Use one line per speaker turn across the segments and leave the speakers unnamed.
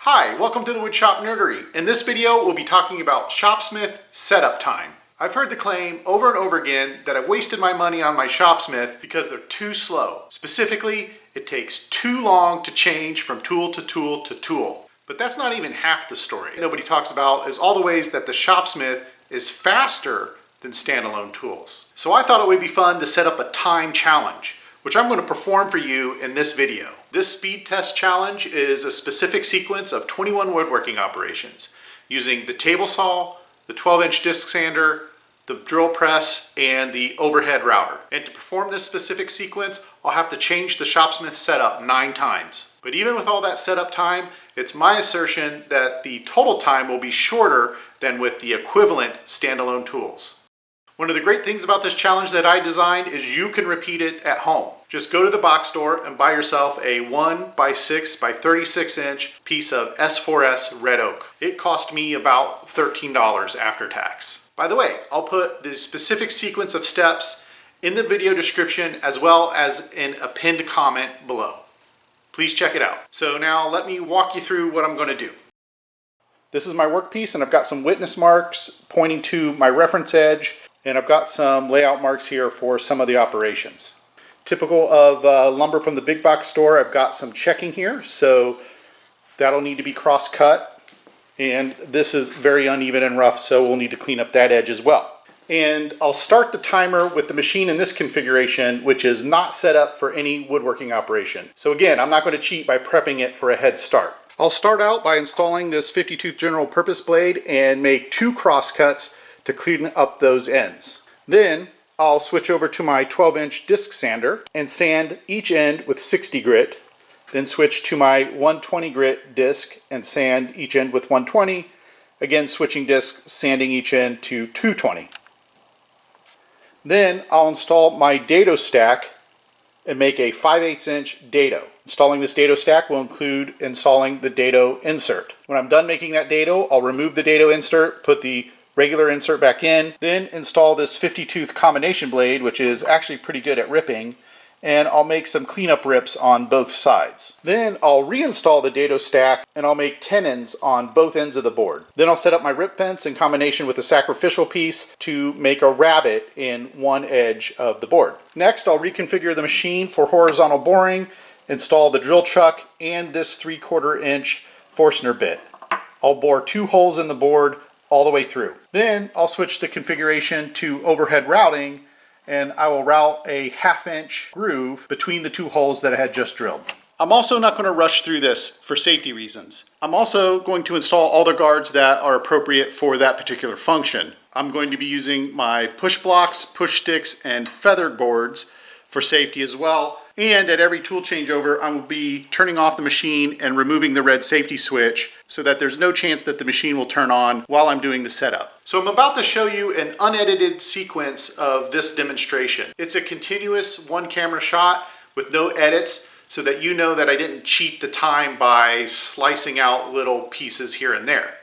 Hi, welcome to the Woodshop Nerdery. In this video, we'll be talking about Shopsmith setup time. I've heard the claim over and over again that I've wasted my money on my Shopsmith because they're too slow. Specifically, it takes too long to change from tool to tool to tool. But that's not even half the story. Nobody talks about is all the ways that the Shopsmith is faster than standalone tools. So I thought it would be fun to set up a time challenge, which I'm going to perform for you in this video. This speed test challenge is a specific sequence of 21 woodworking operations using the table saw, the 12-inch disc sander, the drill press, and the overhead router. And to perform this specific sequence, I'll have to change the Shopsmith setup 9 times. But even with all that setup time, it's my assertion that the total time will be shorter than with the equivalent standalone tools. One of the great things about this challenge that I designed is you can repeat it at home. Just go to the box store and buy yourself a 1x6 by 36 inch piece of S4S red oak. It cost me about $13 after tax. By the way, I'll put the specific sequence of steps in the video description as well as in a pinned comment below. Please check it out. So now let me walk you through what I'm going to do. This is my workpiece and I've got some witness marks pointing to my reference edge. And I've got some layout marks here for some of the operations. Typical of lumber from the big box store, I've got some checking here, so that'll need to be cross-cut. And this is very uneven and rough, so we'll need to clean up that edge as well. And I'll start the timer with the machine in this configuration, which is not set up for any woodworking operation. So again, I'm not going to cheat by prepping it for a head start. I'll start out by installing this 50-tooth general purpose blade and make 2 cross-cuts to clean up those ends. Then I'll switch over to my 12-inch disc sander and sand each end with 60 grit, then switch to my 120 grit disc and sand each end with 120, again switching discs, sanding each end to 220. Then I'll install my dado stack and make a 5/8 inch dado. Installing this dado stack will include installing the dado insert. When I'm done making that dado, I'll remove the dado insert, put the regular insert back in, then install this 50-tooth combination blade, which is actually pretty good at ripping, and I'll make some cleanup rips on both sides. Then I'll reinstall the dado stack and I'll make tenons on both ends of the board. Then I'll set up my rip fence in combination with a sacrificial piece to make a rabbet in one edge of the board. Next, I'll reconfigure the machine for horizontal boring, install the drill chuck and this 3/4 inch Forstner bit. I'll bore 2 holes in the board all the way through. Then I'll switch the configuration to overhead routing and I will route a 1/2 inch groove between the 2 holes that I had just drilled. I'm also not going to rush through this for safety reasons. I'm also going to install all the guards that are appropriate for that particular function. I'm going to be using my push blocks, push sticks, and feather boards for safety as well. And at every tool changeover, I will be turning off the machine and removing the red safety switch so that there's no chance that the machine will turn on while I'm doing the setup. So I'm about to show you an unedited sequence of this demonstration. It's a continuous 1-camera shot with no edits so that you know that I didn't cheat the time by slicing out little pieces here and there.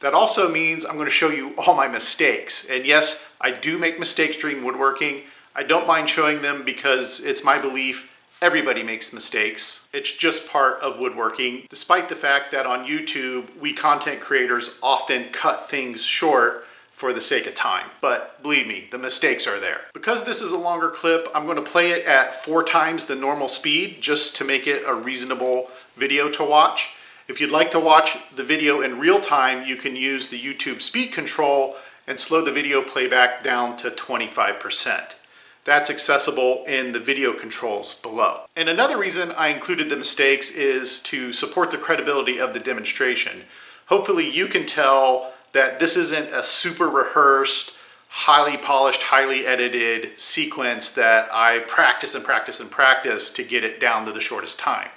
That also means I'm going to show you all my mistakes. And yes, I do make mistakes during woodworking. I don't mind showing them because it's my belief everybody makes mistakes. It's just part of woodworking, despite the fact that on YouTube, we content creators often cut things short for the sake of time. But believe me, the mistakes are there. Because this is a longer clip, I'm going to play it at 4 times the normal speed just to make it a reasonable video to watch. If you'd like to watch the video in real time, you can use the YouTube speed control and slow the video playback down to 25%. That's accessible in the video controls below. And another reason I included the mistakes is to support the credibility of the demonstration. Hopefully you can tell that this isn't a super rehearsed, highly polished, highly edited sequence that I practice and practice and practice to get it down to the shortest time.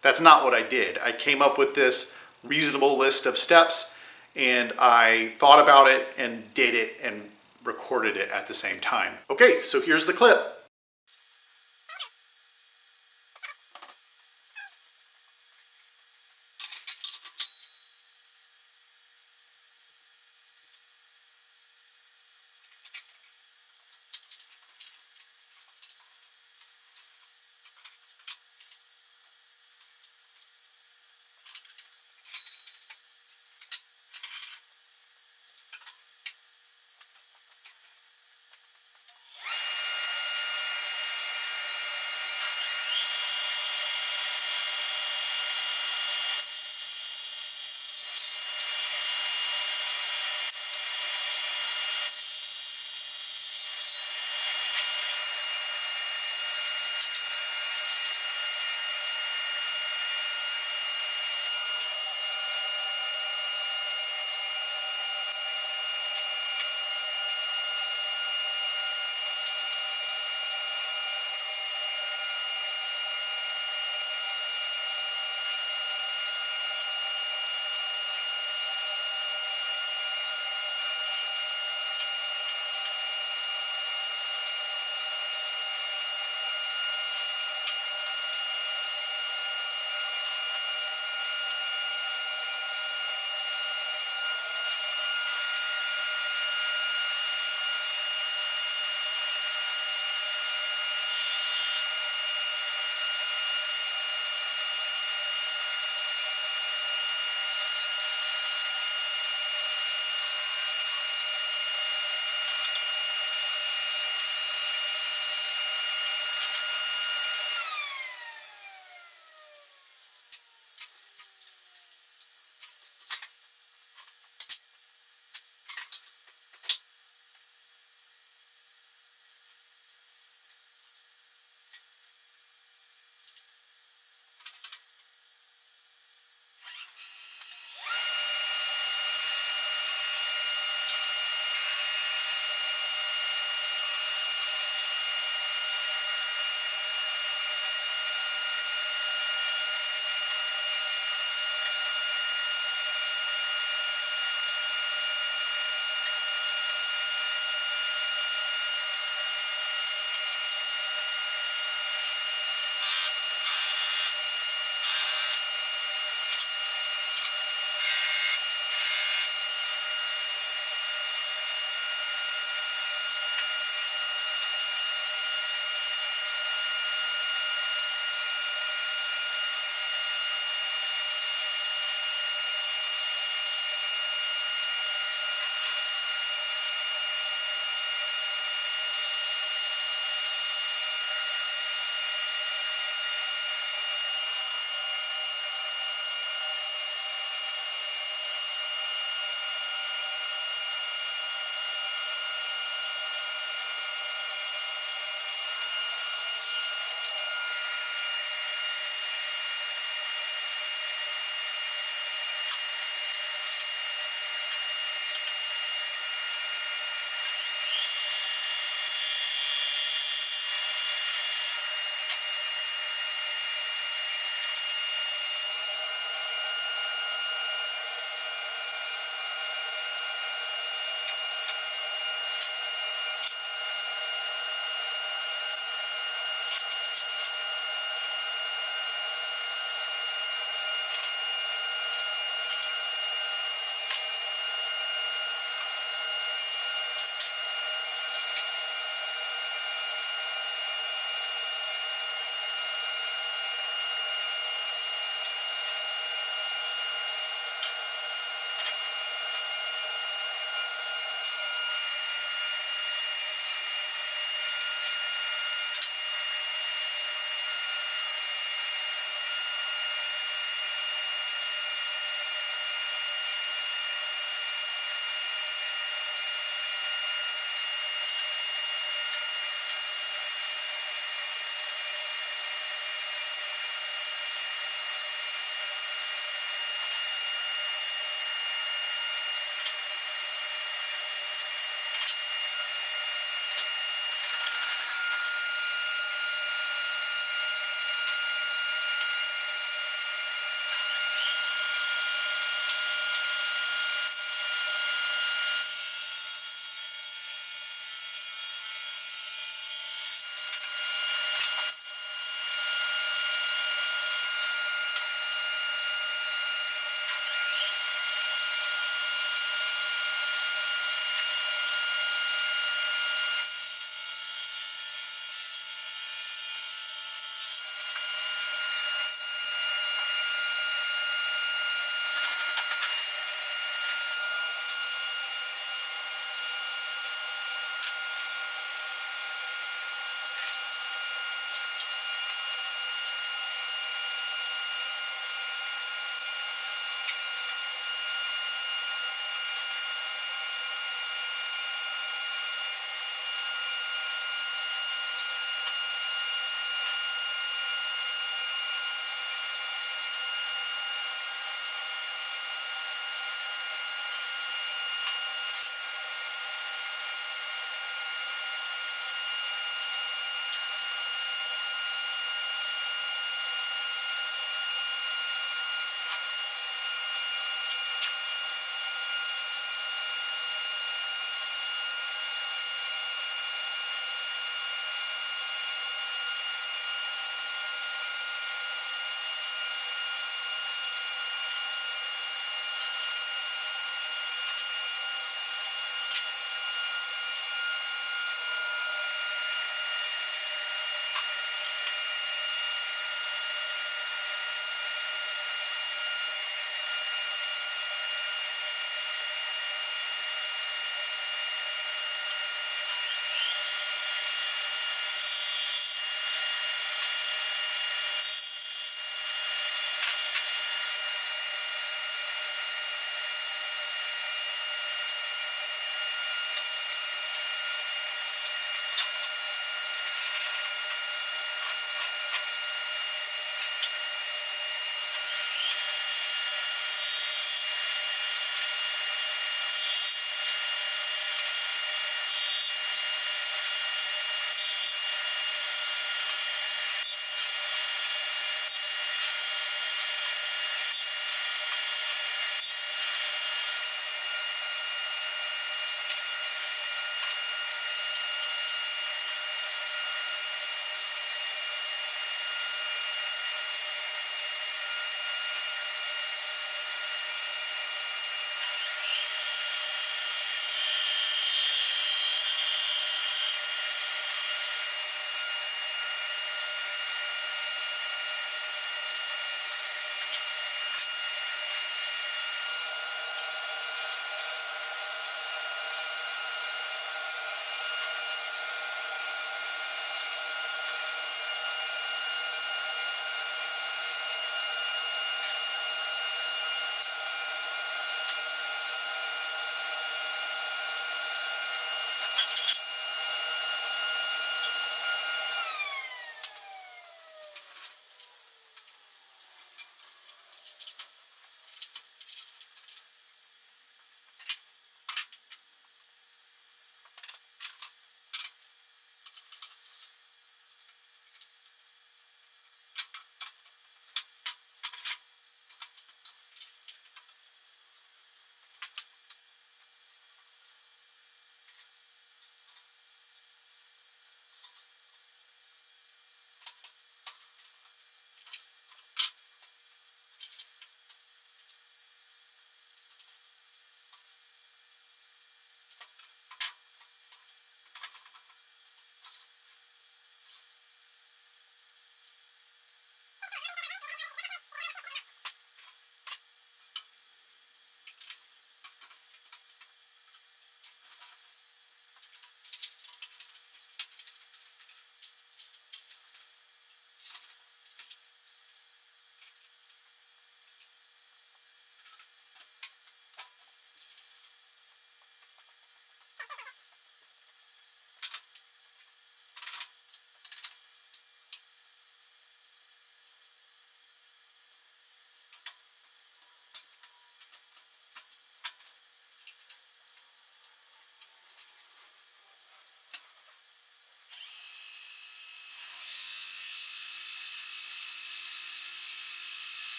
That's not what I did. I came up with this reasonable list of steps and I thought about it and did it and recorded it at the same time. Okay, so here's the clip.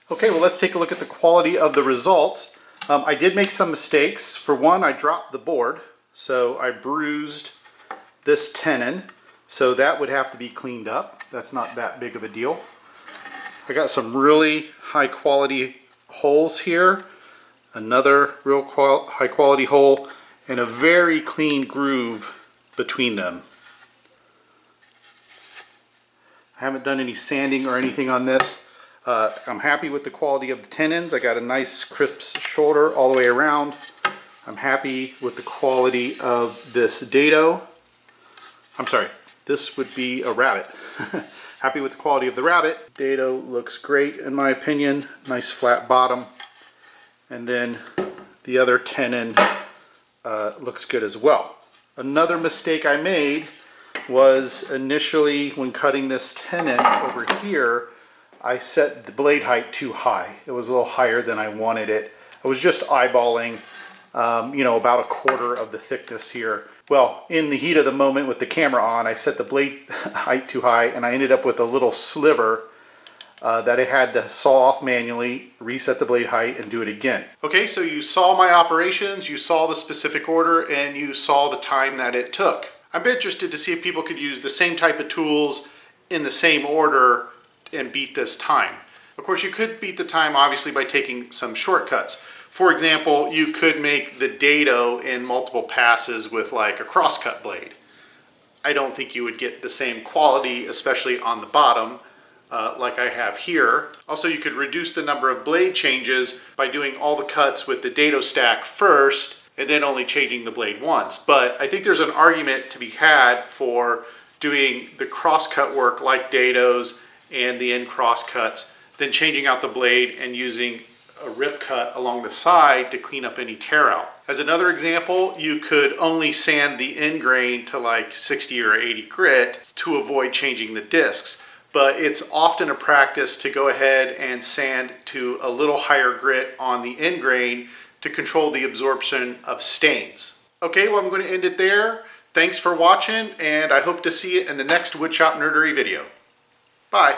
Okay, well, let's take a look at the quality of the results. I did make some mistakes. For one, I dropped the board, so I bruised this tenon, so that would have to be cleaned up. That's not that big of a deal. I got some really high quality holes here, another real high quality hole, and a very clean groove between them. I haven't done any sanding or anything on this. I'm happy with the quality of the tenons. I got a nice crisp shoulder all the way around. I'm happy with the quality of this dado. I'm sorry, this would be a rabbet. Happy with the quality of the rabbet. Dado looks great in my opinion. Nice flat bottom. And then the other tenon looks good as well. Another mistake I made was initially when cutting this tenon over here, I set the blade height too high. It was a little higher than I wanted it. I was just eyeballing, about a quarter of the thickness here. Well, in the heat of the moment with the camera on, I set the blade height too high and I ended up with a little sliver that I had to saw off manually, reset the blade height, and do it again. Okay, so you saw my operations, you saw the specific order, and you saw the time that it took. I'm interested to see if people could use the same type of tools in the same order and beat this time. Of course, you could beat the time obviously by taking some shortcuts. For example, you could make the dado in multiple passes with like a crosscut blade. I don't think you would get the same quality, especially on the bottom, like I have here. Also, you could reduce the number of blade changes by doing all the cuts with the dado stack first and then only changing the blade once. But I think there's an argument to be had for doing the crosscut work like dados and the end cross cuts, then changing out the blade and using a rip cut along the side to clean up any tear out. As another example, you could only sand the end grain to like 60 or 80 grit to avoid changing the discs. But it's often a practice to go ahead and sand to a little higher grit on the end grain to control the absorption of stains. Okay, well, I'm going to end it there. Thanks for watching, and I hope to see you in the next Woodshop Nerdery video. Bye.